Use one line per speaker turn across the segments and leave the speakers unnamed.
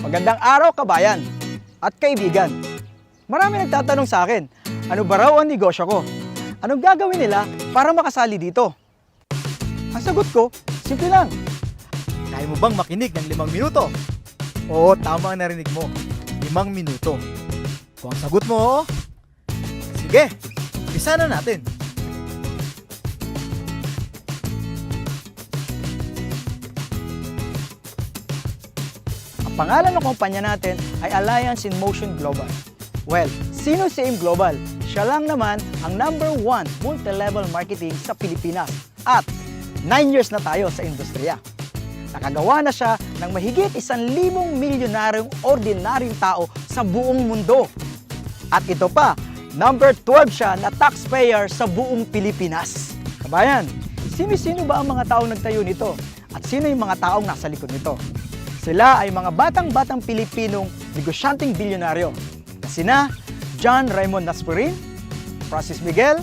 Magandang araw, kabayan at kaibigan. Marami nagtatanong sa akin, ano ba raw ang negosyo ko? Anong gagawin nila para makasali dito? Ang sagot ko, simple lang. Kaya mo bang makinig ng 5 minuto? Oo, tama ang narinig mo. 5 minuto. Kung ang sagot mo, oo, sige, umpisa na natin. Ang pangalan ng kumpanya natin ay Alliance in Motion Global. Well, sino si AIM Global? Siya lang naman ang #1 multi-level marketing sa Pilipinas at 9 years na tayo sa industriya. Nakagawa na siya ng mahigit 1,000 milyonaryong ordinaryong tao sa buong mundo. At ito pa, #12 siya na taxpayer sa buong Pilipinas. Kabayan, sino-sino ba ang mga taong nagtayo nito? At sino yung mga taong nasa likod nito? Sila ay mga batang-batang Pilipinong negosyanteng bilyonaryo na sina John Raymond Naspurin, Francis Miguel,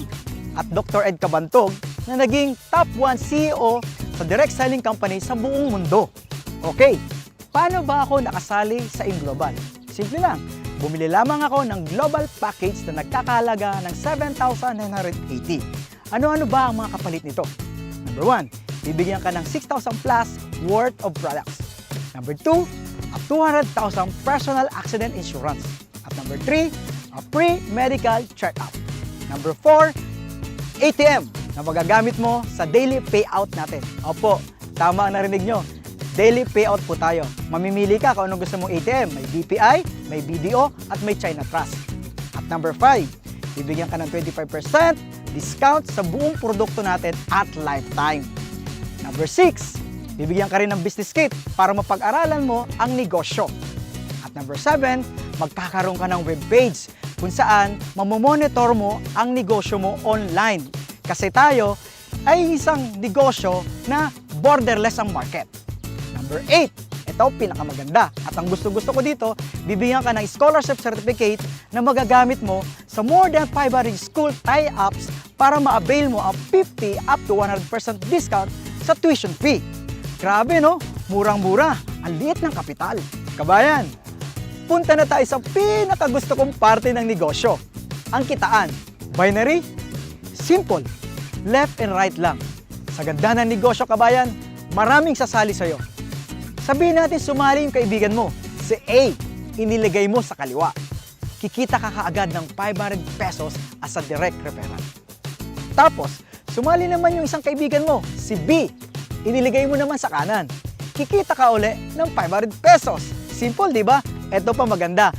at Dr. Ed Cabantog na naging top 1 CEO sa direct selling company sa buong mundo. Okay, paano ba ako nakasali sa AIM Global? Simple lang, bumili lamang ako ng global package na nagkakahalaga ng 7,980. Ano-ano ba ang mga kapalit nito? Number 1, bibigyan ka ng 6,000 plus worth of products. Number 2, a 200,000 personal accident insurance. At number 3, a free medical check-up. Number 4, ATM na magagamit mo sa daily payout natin. Opo, tama ang narinig nyo. Daily payout po tayo. Mamimili ka kung anong gusto mong ATM. May BPI, may BDO, at may China Trust. At number 5, bibigyan ka ng 25% discount sa buong produkto natin at lifetime. Number 6, bibigyan ka rin ng business kit para mapag-aralan mo ang negosyo. At number 7, magkakaroon ka ng webpage kung saan mamomonitor mo ang negosyo mo online. Kasi tayo ay isang negosyo na borderless ang market. Number 8, ito pinakamaganda. At ang gusto-gusto ko dito, bibigyan ka ng scholarship certificate na magagamit mo sa more than 500 school tie-ups para ma-avail mo ang 50 up to 100% discount sa tuition fee. Grabe no? Murang-mura. Ang liit ng kapital. Kabayan, punta na tayo sa pinakagusto kong parte ng negosyo. Ang kitaan. Binary? Simple. Left and right lang. Sa ganda ng negosyo, kabayan, maraming sasali sa'yo. Sabihin natin sumali yung kaibigan mo. Si A, iniligay mo sa kaliwa. Kikita ka kaagad ng 500 pesos as a direct referral. Tapos, sumali naman yung isang kaibigan mo, si B, iniligay mo naman sa kanan. Kikita ka uli ng 500 pesos. Simple, di ba? Ito pa maganda.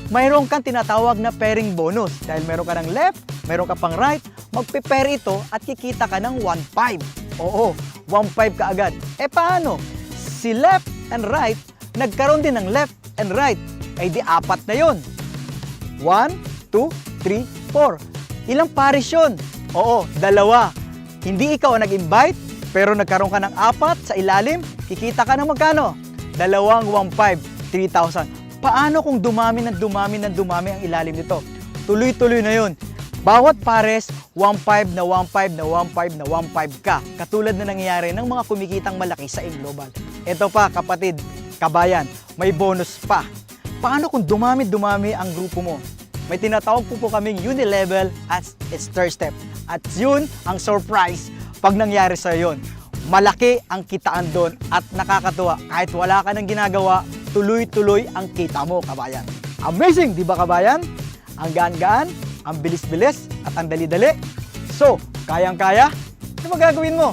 Mayroon kang tinatawag na pairing bonus. Dahil meron ka ng left, meron ka pang right, magpe-pair ito at kikita ka ng 1.5. Oo, 1.5 ka agad. E paano? Si left and right, nagkaroon din ng left and right. Ay di 4 na yun. 1, 2, 3, 4. Ilang pares yun? Oo, 2. Hindi ikaw ang nag-invite, pero nagkaroon ka ng 4 sa ilalim, kikita ka ng magkano? 2 1.5, 3,000. Paano kung dumami ang ilalim nito? Tuloy-tuloy na yun. Bawat pares, 1.5 na 1.5 na 1.5 na 1.5 ka. Katulad na nangyayari ng mga kumikitang malaki sa AIM Global. Ito pa, kapatid, kabayan, may bonus pa. Paano kung dumami ang grupo mo? May tinatawag po kaming unilevel as its third step. At yun ang surprise. Pag nangyari sa yun, malaki ang kitaan doon at nakakatuwa. Kahit wala ka nang ginagawa, tuloy-tuloy ang kita mo, kabayan. Amazing, di ba kabayan? Ang gaan-gaan, ang bilis-bilis, at ang dali-dali. So, kayang-kaya? Ano magagawin mo?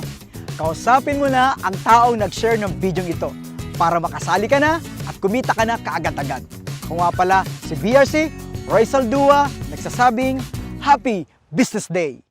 Kausapin mo na ang taong nag-share ng video ito para makasali ka na at kumita ka na kaagad-agad. Ako nga pala si BRC, Roy Saldua, nagsasabing, Happy Business Day!